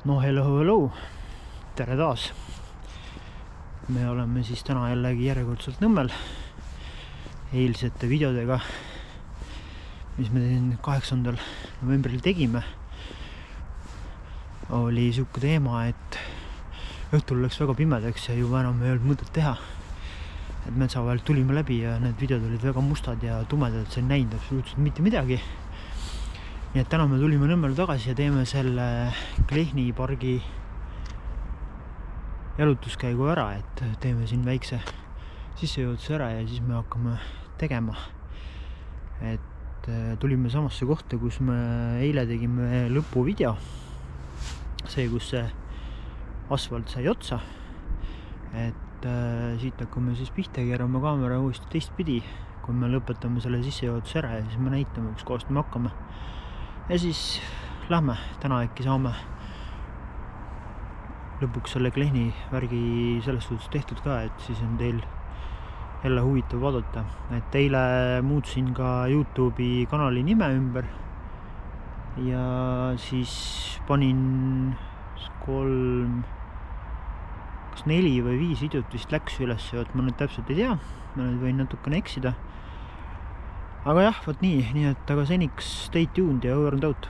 No hello, tere taas. Me oleme siis täna jällegi järjekordselt Nõmmel eilsete videodega, mis me 8. novembril tegime. Oli siuke teema, et õhtul läks väga pimedaks ja juba enam ei olnud mõtet teha. Et metsa vahelt tulime läbi ja need videod olid väga mustad ja tumedad, see ei näinud absoluutselt mitte midagi. Nii et täna me tulime Nõmmel tagasi ja teeme selle Klehni pargi jalutuskäigu ära, et teeme siin väikse sissejuhatuse ära ja siis me hakkame tegema. Et tulime samasse kohta, kus me eile tegime lõpuvideo. See, kus see asfalt sai otsa. Et siit hakkame siis pihta keerama kaamera uuesti teistpidi, kui me lõpetame selle sissejuhatuse ära ja siis me näitame, kus kohast me hakkame. Ja siis lähme, täna äkki saame lõpuks selle Klehni värgi selles suhtes tehtud ka, et siis on teil jälle huvitav vaadata. Et eile muutsin ka YouTube'i kanali nime ümber ja siis panin 4 või 5 videot vist läks üles, et ma nüüd täpselt ei tea, ma nüüd võin natukene eksida. Aga jah, võt nii et aga seniks stay tuned ja over and out.